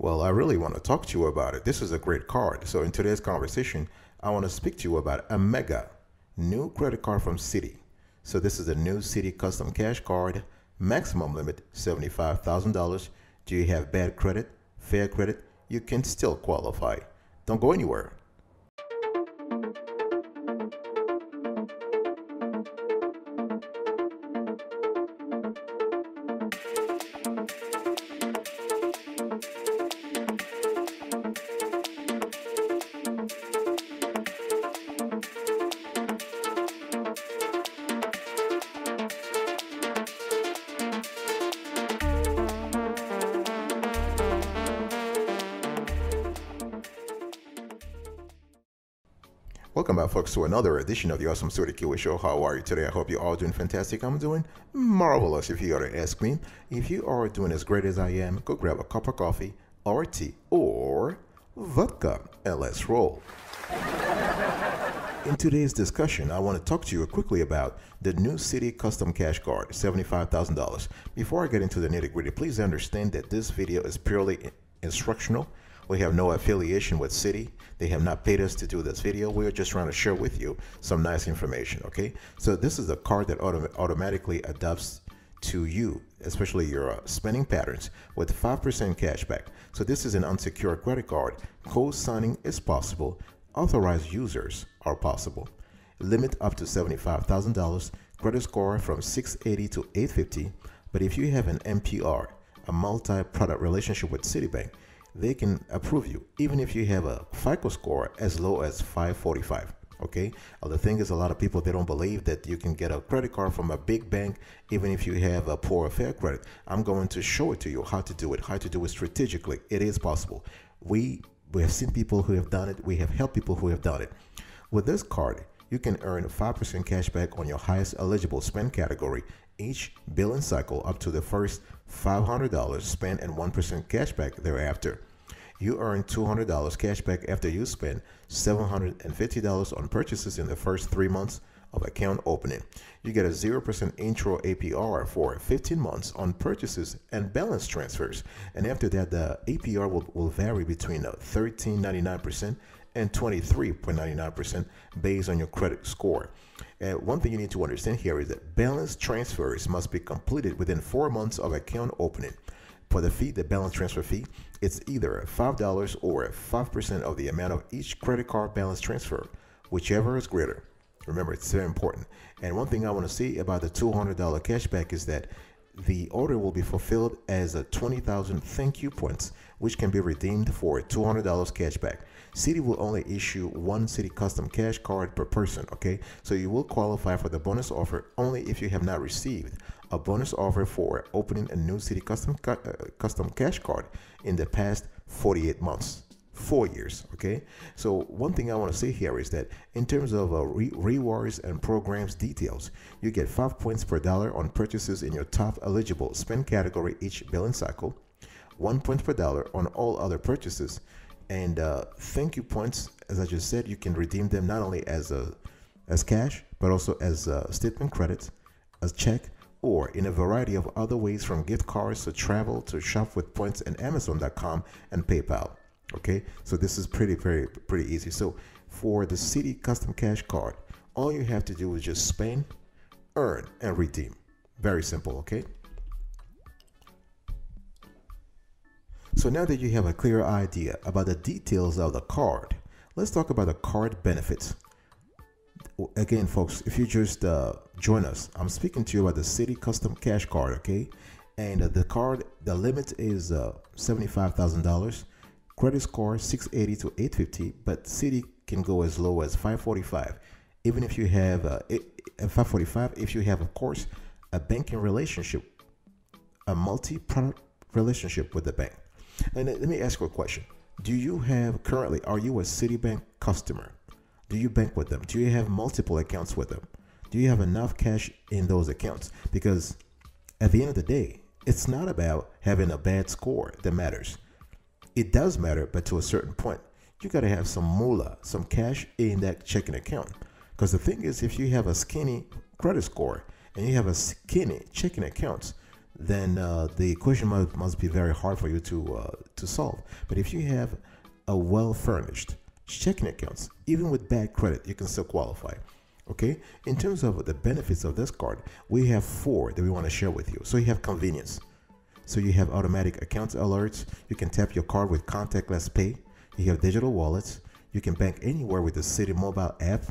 Well, I really want to talk to you about it. This is a great card. So in today's conversation, I want to speak to you about a mega new credit card from Citi. So this is a new Citi Custom Cash Card, maximum limit $75,000. Do you have bad credit, fair credit? You can still qualify. Don't go anywhere. Welcome back, folks, to another edition of the Awesome Citi Kiwi Show. How are you today? I hope you're all doing fantastic. I'm doing marvelous, if you are to ask me. If you are doing as great as I am, go grab a cup of coffee or tea or vodka and let's roll. In today's discussion, I want to talk to you quickly about the new Citi Custom Cash Card, $75,000. Before I get into the nitty-gritty, please understand that this video is purely instructional. We have no affiliation with Citi. They have not paid us to do this video. We're just trying to share with you some nice information, okay? So this is a card that automatically adapts to you, especially your spending patterns, with 5% cash back. So this is an unsecured credit card. Co-signing is possible. Authorized users are possible. Limit up to $75,000. Credit score from 680 to 850. But if you have an MPR, a multi-product relationship with Citibank, they can approve you even if you have a FICO score as low as 545. Okay, the thing is, a lot of people, they don't believe that you can get a credit card from a big bank even if you have a poor or fair credit. I'm going to show it to you how to do it strategically. It is possible. We have seen people who have done it. We have helped people who have done it. With this card, you can earn 5% cash back on your highest eligible spend category each billing cycle up to the first $500 spent and 1% cash back thereafter. You earn $200 cash back after you spend $750 on purchases in the first 3 months of account opening. You get a 0% intro APR for 15 months on purchases and balance transfers. And after that, the APR will vary between 13.99% and 23.99% based on your credit score. And one thing you need to understand here is that balance transfers must be completed within 4 months of account opening. For the fee, the balance transfer fee, it's either $5 or 5% of the amount of each credit card balance transfer, whichever is greater. Remember, it's very important. And one thing I want to say about the $200 cashback is that the order will be fulfilled as a 20,000 thank you points, which can be redeemed for $200 cashback. Citi will only issue one Citi Custom Cash Card per person, okay? So you will qualify for the bonus offer only if you have not received a bonus offer for opening a new Citi Custom Cash Card in the past 48 months. 4 years, okay? So one thing I want to say here is that in terms of rewards and programs details, you get 5 points per dollar on purchases in your top eligible spend category each billing cycle, 1 point per dollar on all other purchases, and thank you points, as I just said, you can redeem them not only as cash, but also as statement credits, as check, or in a variety of other ways, from gift cards to travel to shop with points and Amazon.com and PayPal. Okay, so this is pretty easy. So for the Citi Custom Cash Card, all you have to do is just spend, earn, and redeem. Very simple, okay? So now that you have a clear idea about the details of the card, let's talk about the card benefits. Again, folks, if you just join us, I'm speaking to you about the Citi Custom Cash Card, okay? And the card, the limit is $75,000. Credit score 680 to 850, but Citi can go as low as 545. Even if you have 545, if you have, of course, a banking relationship, a multi-product relationship with the bank. And let me ask you a question. Do you have currently, are you a Citibank customer? Do you bank with them? Do you have multiple accounts with them? Do you have enough cash in those accounts? Because at the end of the day, it's not about having a bad score that matters. It does matter, but to a certain point. You got to have some moolah, some cash in that checking account. Because the thing is, if you have a skinny credit score and you have a skinny checking accounts, then the equation must be very hard for you to solve. But if you have a well-furnished checking accounts, even with bad credit, you can still qualify. Okay, in terms of the benefits of this card, we have 4 that we want to share with you. So you have convenience. So you have automatic account alerts. You can tap your card with contactless pay. You have digital wallets. You can bank anywhere with the Citi mobile app.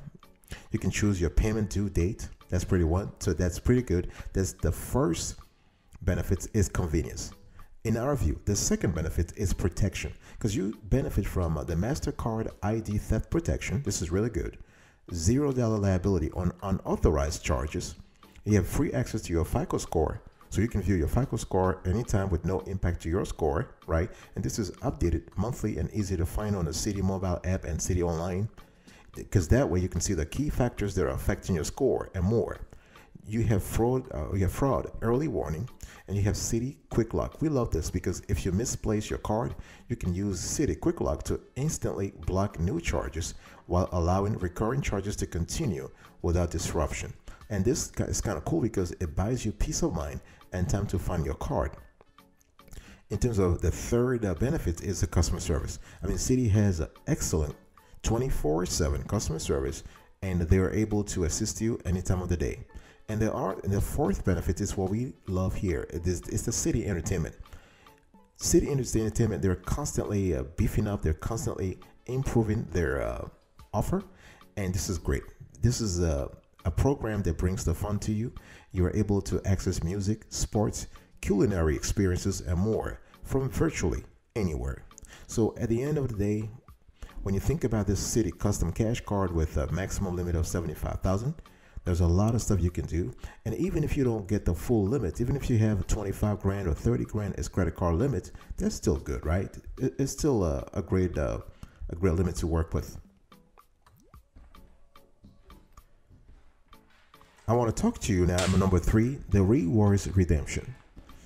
You can choose your payment due date. That's pretty one. So that's pretty good. That's the first benefit is convenience. In our view, the second benefit is protection, because you benefit from the MasterCard ID theft protection. This is really good. $0 liability on unauthorized charges. You have free access to your FICO score, so you can view your FICO score anytime with no impact to your score, right? And this is updated monthly and easy to find on the Citi mobile app and Citi online, because that way you can see the key factors that are affecting your score and more. You have fraud early warning, and you have Citi Quick Lock. We love this because if you misplace your card, you can use Citi Quick Lock to instantly block new charges while allowing recurring charges to continue without disruption. And this is kind of cool because it buys you peace of mind and time to find your card. In terms of the third benefit is the customer service. I mean, Citi has an excellent 24/7 customer service, and they are able to assist you any time of the day. And the fourth benefit is what we love here. It's the Citi Entertainment. Citi Entertainment, they're constantly beefing up. They're constantly improving their offer, and this is great. This is a program that brings the fun to you. You are able to access music, sports, culinary experiences, and more from virtually anywhere. So at the end of the day, when you think about this Citi Custom Cash Card with a maximum limit of $75,000, there's a lot of stuff you can do. And even if you don't get the full limit, even if you have 25 grand or 30 grand as credit card limit, that's still good, right? It's still a great limit to work with. I want to talk to you now. Number 3, the rewards redemption.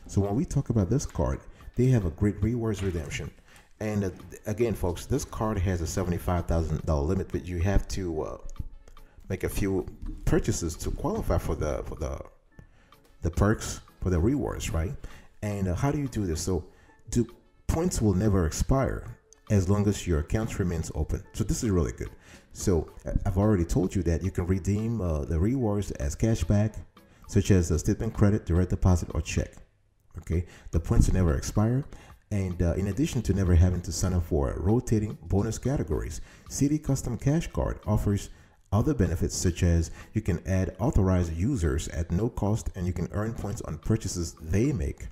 So when we talk about this card, they have a great rewards redemption. And again, folks, this card has a $75,000 limit, but you have to make a few purchases to qualify for the perks, for the rewards, right? And how do you do this? So points will never expire as long as your account remains open. So this is really good. So I've already told you that you can redeem the rewards as cashback, such as a statement credit, direct deposit, or check. Okay, the points will never expire. And in addition to never having to sign up for rotating bonus categories, Citi Custom Cash Card offers other benefits, such as you can add authorized users at no cost, and you can earn points on purchases they make.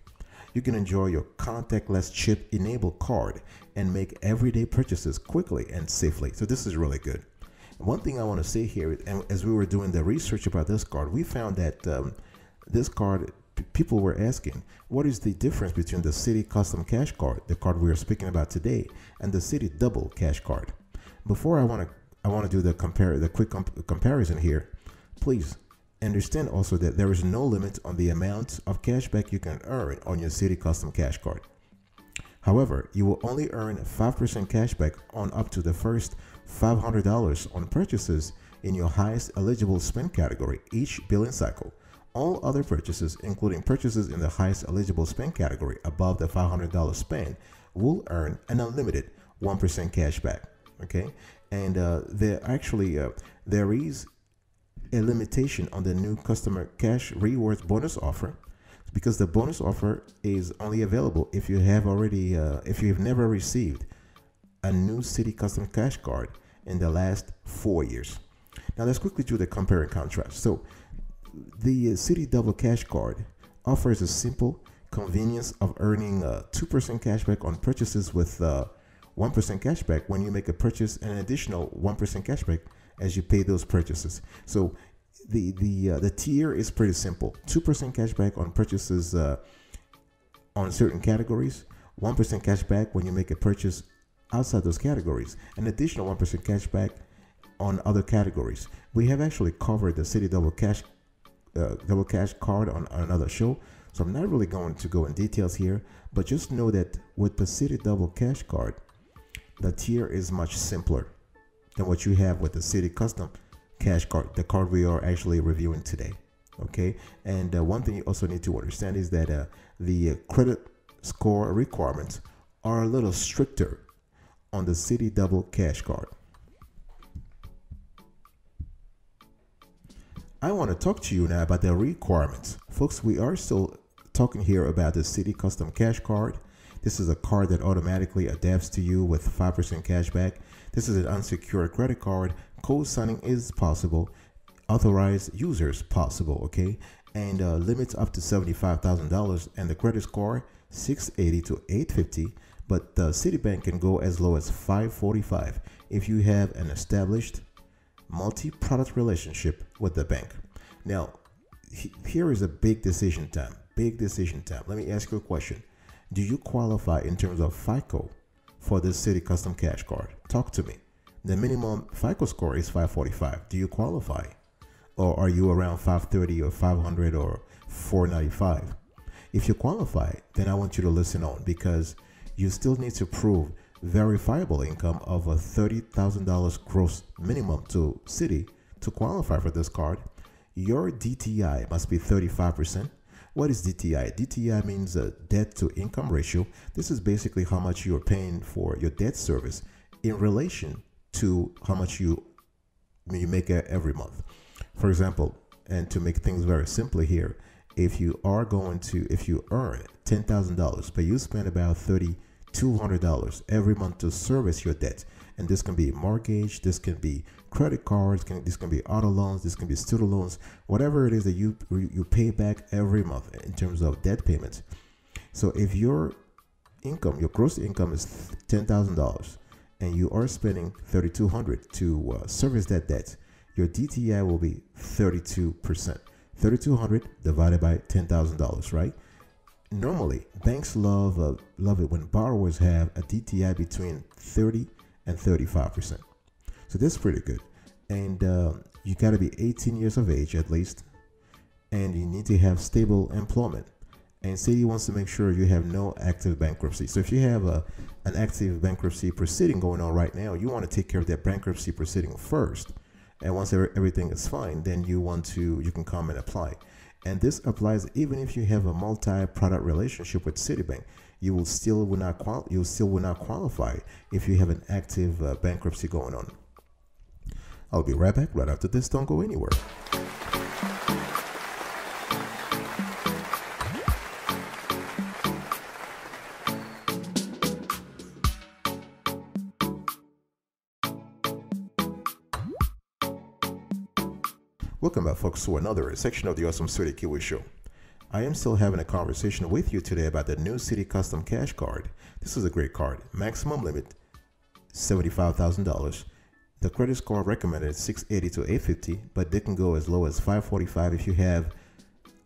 You can enjoy your contactless chip enabled card and make everyday purchases quickly and safely. So this is really good. One thing I want to say here, and as we were doing the research about this card, we found that this card, people were asking, what is the difference between the Citi Custom Cash Card, the card we are speaking about today, and the Citi Double Cash Card? Before I want to do the quick comparison here, please understand also that there is no limit on the amount of cashback you can earn on your Citi Custom Cash Card. However, you will only earn 5% cashback on up to the first $500 on purchases in your highest eligible spend category each billing cycle. All other purchases, including purchases in the highest eligible spend category above the $500 spend, will earn an unlimited 1% cashback. Okay, and there is a limitation on the new customer cash rewards bonus offer, because the bonus offer is only available if you have already if you've never received a new Citi Custom Cash Card in the last 4 years. Now let's quickly do the compare and contrast. So the Citi Double Cash Card offers a simple convenience of earning 2% cashback on purchases with 1% cashback when you make a purchase, and an additional 1% cashback as you pay those purchases. So the tier is pretty simple: 2% cashback on purchases on certain categories, 1% cashback when you make a purchase outside those categories, an additional 1% cashback on other categories. We have actually covered the Citi Double Cash Card on another show, so I'm not really going to go in details here, but just know that with the Citi Double Cash Card, the tier is much simpler than what you have with the Citi Custom Cash Card, the card we are actually reviewing today. Okay, and one thing you also need to understand is that the credit score requirements are a little stricter on the Citi Double Cash Card. I want to talk to you now about the requirements. Folks, we are still talking here about the Citi Custom Cash Card. This is a card that automatically adapts to you with 5% cash back. This is an unsecured credit card. Co-signing is possible. Authorized users possible, okay? And limits up to $75,000, and the credit score 680 to 850. But Citibank can go as low as 545 if you have an established multi-product relationship with the bank. Now, here is a big decision time. Big decision time. Let me ask you a question. Do you qualify in terms of FICO for this Citi Custom Cash Card? Talk to me. The minimum FICO score is 545. Do you qualify? Or are you around 530 or 500 or 495? If you qualify, then I want you to listen on, because you still need to prove verifiable income of a $30,000 gross minimum to Citi to qualify for this card. Your DTI must be 35%. What is DTI? DTI means a debt to income ratio. This is basically how much you're paying for your debt service in relation to how much you make every month. For example, and to make things very simply here, if you earn $10,000, but you spend about $3,200 every month to service your debt, and this can be mortgage, this can be credit cards, this can be auto loans, this can be student loans, whatever it is that you pay back every month in terms of debt payments. So if your income, your gross income is $10,000, and you are spending $3,200 to service that debt, your DTI will be 32%. $3,200 divided by $10,000, right? Normally, banks love it when borrowers have a DTI between 30 and 35%. So that's pretty good. And you got to be 18 years of age at least, and you need to have stable employment. And Citi wants to make sure you have no active bankruptcy. So if you have an active bankruptcy proceeding going on right now, you want to take care of that bankruptcy proceeding first. And once everything is fine, then you can come and apply. And this applies even if you have a multi-product relationship with Citibank. You still will not qualify if you have an active bankruptcy going on. I'll be right back right after this. Don't go anywhere. Welcome back, folks, to another section of the Awesome Citi Kiwi Show. I am still having a conversation with you today about the new Citi Custom Cash Card. This is a great card. Maximum limit, $75,000. The credit score recommended is 680 to 850, but they can go as low as 545 if you have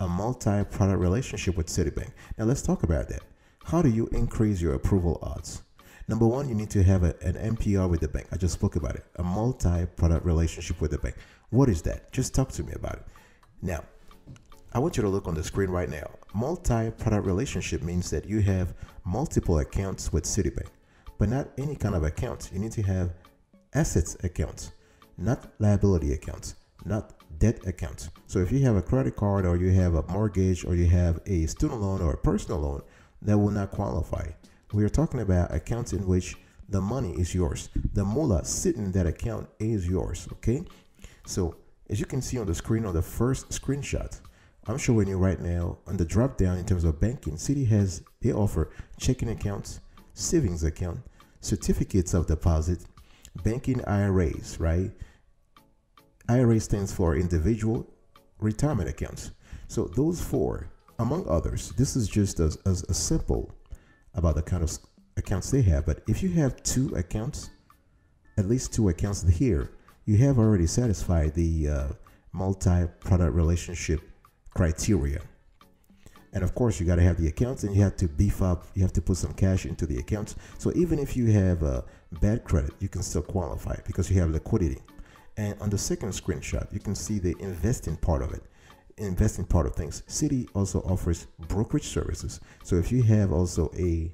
a multi-product relationship with Citibank. Now let's talk about that. How do you increase your approval odds? Number one, you need to have an MPR with the bank. I just spoke about it. A multi-product relationship with the bank. What is that? Just talk to me about it. Now, I want you to look on the screen right now. Multi-product relationship means that you have multiple accounts with Citibank, but not any kind of accounts. You need to have assets accounts, not liability accounts, not debt accounts. So if you have a credit card, or you have a mortgage, or you have a student loan or a personal loan, that will not qualify. We are talking about accounts in which the money is yours. The moolah sitting in that account is yours, okay? So as you can see on the screen on the first screenshot, I'm showing you right now on the drop down in terms of banking, Citi they offer checking accounts, savings account, certificates of deposit, banking IRAs, right? IRA stands for individual retirement accounts. So those four, among others, this is just as simple about the kind of accounts they have. But if you have two accounts, at least two accounts here, you have already satisfied the multi-product relationship criteria. And of course, you got to have the accounts, and you have to beef up, you have to put some cash into the accounts. So even if you have a bad credit, you can still qualify because you have liquidity. And on the second screenshot, you can see the investing part of it. Investing part of things. Citi also offers brokerage services. So if you have also a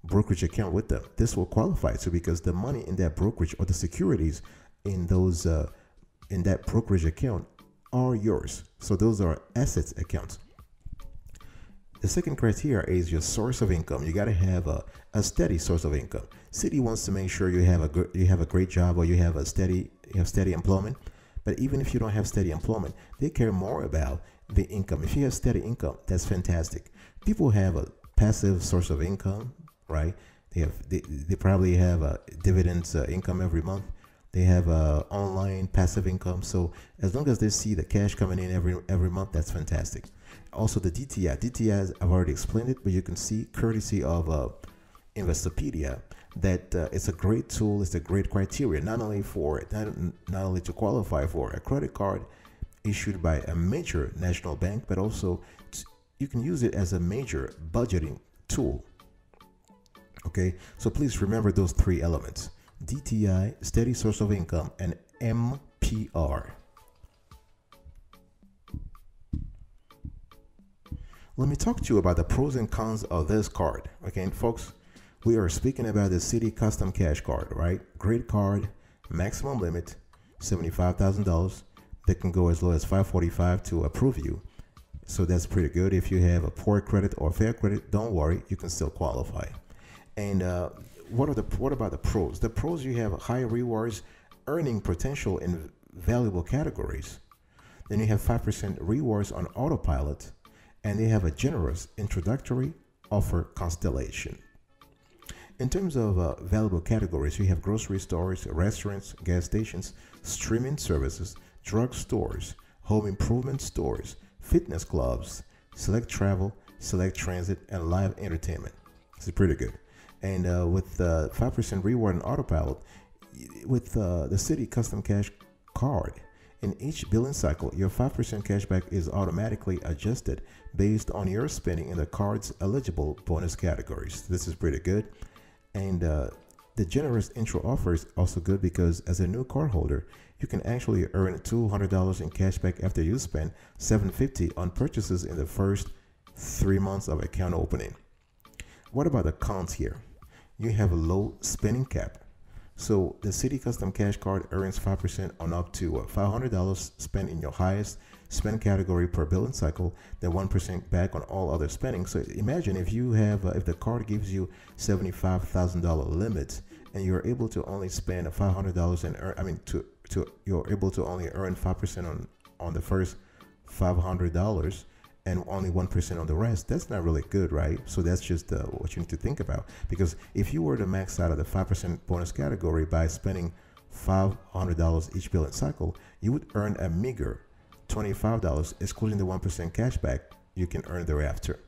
brokerage account with them, this will qualify. So because the money in that brokerage or the securities in those in that brokerage account are yours. So those are assets accounts. The second criteria is your source of income. You got to have a steady source of income. Citi wants to make sure you have a great job, or you have steady employment. But even if you don't have steady employment, they care more about the income. If you have steady income, that's fantastic. People have a passive source of income, right? They probably have a dividends income every month. They have online passive income. So as long as they see the cash coming in every month, that's fantastic. Also the DTIs, I've already explained it, but you can see courtesy of Investopedia that it's a great tool. It's a great criteria, not only to qualify for a credit card issued by a major national bank, but also you can use it as a major budgeting tool. Okay, so please remember those three elements: DTI, steady source of income, and MPR. Let me talk to you about the pros and cons of this card. Okay, folks, we are speaking about the Citi Custom Cash Card, right? Great card, maximum limit, $75,000. They can go as low as $545 to approve you. So that's pretty good. If you have a poor credit or fair credit, don't worry, you can still qualify. And what about the pros? The pros: you have high rewards, earning potential in valuable categories. Then you have 5% rewards on autopilot, and they have a generous introductory offer constellation. In terms of valuable categories, you have grocery stores, restaurants, gas stations, streaming services, drug stores, home improvement stores, fitness clubs, select travel, select transit, and live entertainment. This is pretty good. And with 5% reward on autopilot, with the Citi Custom Cash Card, in each billing cycle, your 5% cashback is automatically adjusted based on your spending in the card's eligible bonus categories. This is pretty good. And the generous intro offer is also good because as a new cardholder, you can actually earn $200 in cashback after you spend $750 on purchases in the first 3 months of account opening. What about the cons here? You have a low spending cap. So the Citi Custom Cash Card earns 5% on up to $500 spent in your highest spend category per billing cycle, then 1% back on all other spending. So imagine if you have, if the card gives you $75,000 limit, and you're able to only spend $500 and earn, you're able to only earn 5% on the first $500 and only 1% on the rest. That's not really good, right? So that's just what you need to think about. Because if you were to max out of the 5% bonus category by spending $500 each billing cycle, you would earn a meager $25, excluding the 1% cashback you can earn thereafter.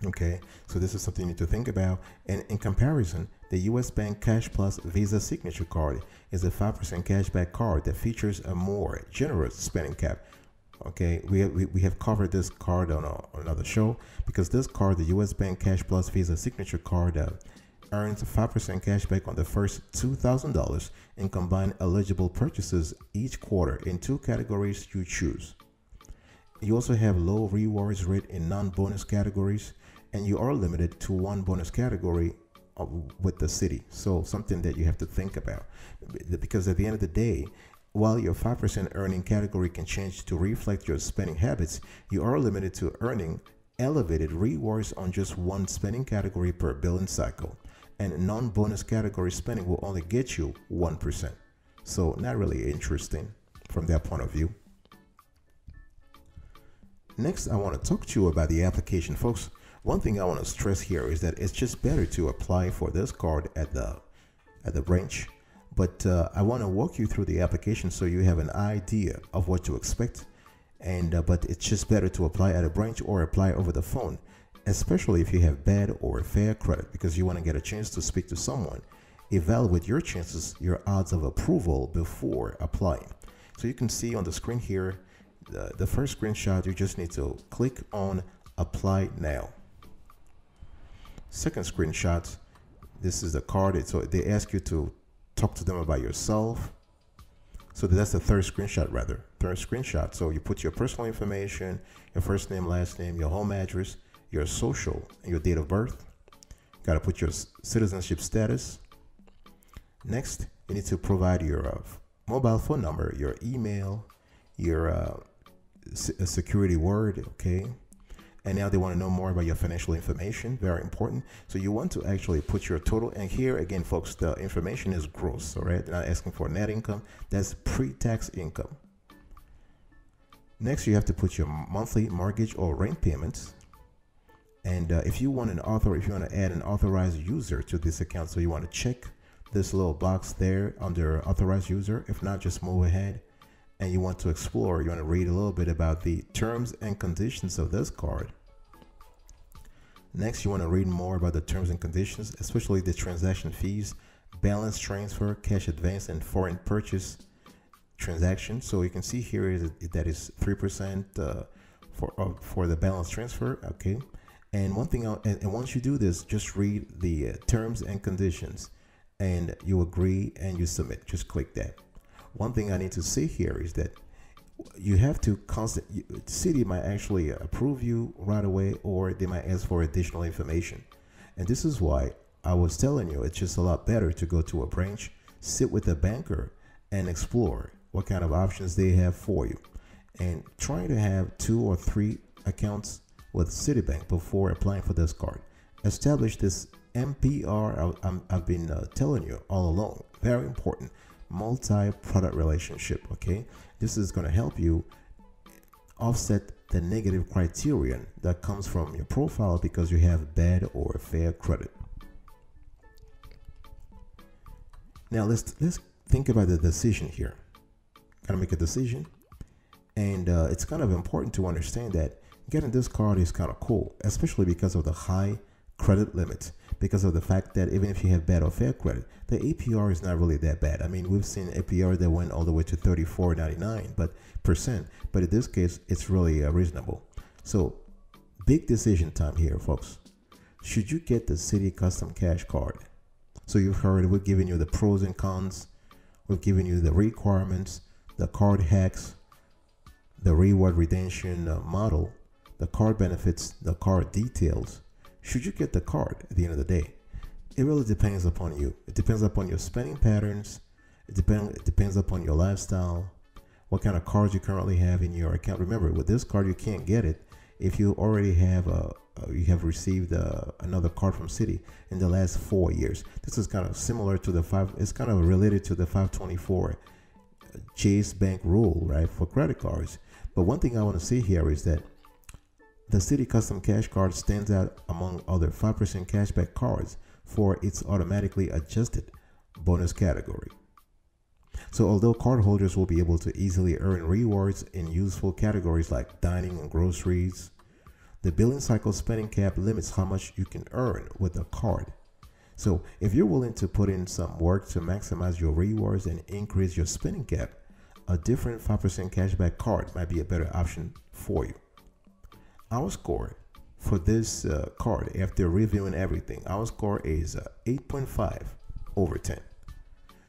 Okay, so this is something you need to think about. And in comparison, the US Bank Cash Plus Visa Signature Card is a 5% cashback card that features a more generous spending cap. Okay, we have covered this card on another show, because this card, the US Bank Cash Plus Visa Signature Card, earns 5% cashback on the first $2,000 in combined eligible purchases each quarter in 2 categories you choose. You also have low rewards rate in non-bonus categories, and you are limited to 1 bonus category with the Citi. So something that you have to think about, because at the end of the day, while your 5% earning category can change to reflect your spending habits, you are limited to earning elevated rewards on just 1 spending category per billing cycle, and non-bonus category spending will only get you 1%. So not really interesting from that point of view. Next, I want to talk to you about the application, folks. One thing I want to stress here is that it's just better to apply for this card at the branch. But I want to walk you through the application so you have an idea of what to expect. And but it's just better to apply at a branch or apply over the phone, especially if you have bad or fair credit, because you want to get a chance to speak to someone, evaluate your chances, your odds of approval before applying. So you can see on the screen here, the first screenshot, you just need to click on Apply Now. Second screenshot, this is the card. So they ask you to talk to them about yourself. So that's the third screenshot, rather. Third screenshot. So you put your personal information, your first name, last name, your home address, your social, and your date of birth. Got to put your citizenship status. Next, you need to provide your mobile phone number, your email, your security word, okay? And now they want to know more about your financial information. Very important. So you want to actually put your total. And here again, folks, the information is gross. All right. They're not asking for net income. That's pre-tax income. Next, you have to put your monthly mortgage or rent payments. And if you want to add an authorized user to this account, so you want to check this little box there under authorized user. If not, just move ahead. And you want to explore, you want to read a little bit about the terms and conditions of this card. Next, you want to read more about the terms and conditions, especially the transaction fees, balance transfer, cash advance, and foreign purchase transaction. So you can see here is that is 3% for the balance transfer. Okay. And one thing, and once you do this, just read the terms and conditions, and you agree and you submit. Just click that. One thing I need to say here is that you have to Citi might actually approve you right away, or they might ask for additional information. And this is why I was telling you, it's just a lot better to go to a branch, sit with a banker, and explore what kind of options they have for you. And try to have 2 or 3 accounts with Citibank before applying for this card. Establish this MPR, I've been telling you all along, very important. Multi-product relationship. Okay, this is going to help you offset the negative criterion that comes from your profile because you have bad or fair credit. Now let's think about the decision here. Gotta make a decision, and it's kind of important to understand that getting this card is kind of cool, especially because of the high credit limit, because of the fact that even if you have bad or fair credit, the APR is not really that bad. I mean, we've seen APR that went all the way to 34.99 but in this case, it's really reasonable. So big decision time here, folks. Should you get the Citi Custom Cash Card? So you've heard, we've given you the pros and cons. We've given you the requirements, the card hacks, the reward redemption model, the card benefits, the card details. Should you get the card at the end of the day? It really depends upon you. It depends upon your spending patterns. It depends upon your lifestyle, what kind of cards you currently have in your account. Remember, with this card, you can't get it if you already have received another card from Citi in the last 4 years. This is kind of similar to it's kind of related to the 524 Chase Bank rule, right, for credit cards. But one thing I want to say here is that the Citi Custom Cash Card stands out among other 5% cashback cards for its automatically adjusted bonus category. So although cardholders will be able to easily earn rewards in useful categories like dining and groceries, the billing cycle spending cap limits how much you can earn with a card. So if you're willing to put in some work to maximize your rewards and increase your spending cap, a different 5% cashback card might be a better option for you. Our score for this card, after reviewing everything, our score is 8.5 over 10.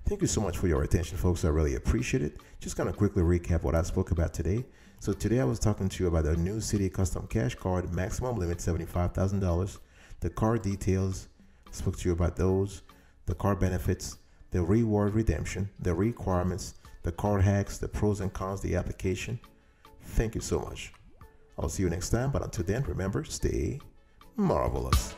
Thank you so much for your attention, folks. I really appreciate it. Just going to quickly recap what I spoke about today. So today I was talking to you about the new Citi Custom Cash Card, maximum limit $75,000. The card details, spoke to you about those, the card benefits, the reward redemption, the requirements, the card hacks, the pros and cons, the application. Thank you so much. I'll see you next time, but until then, remember, stay marvelous.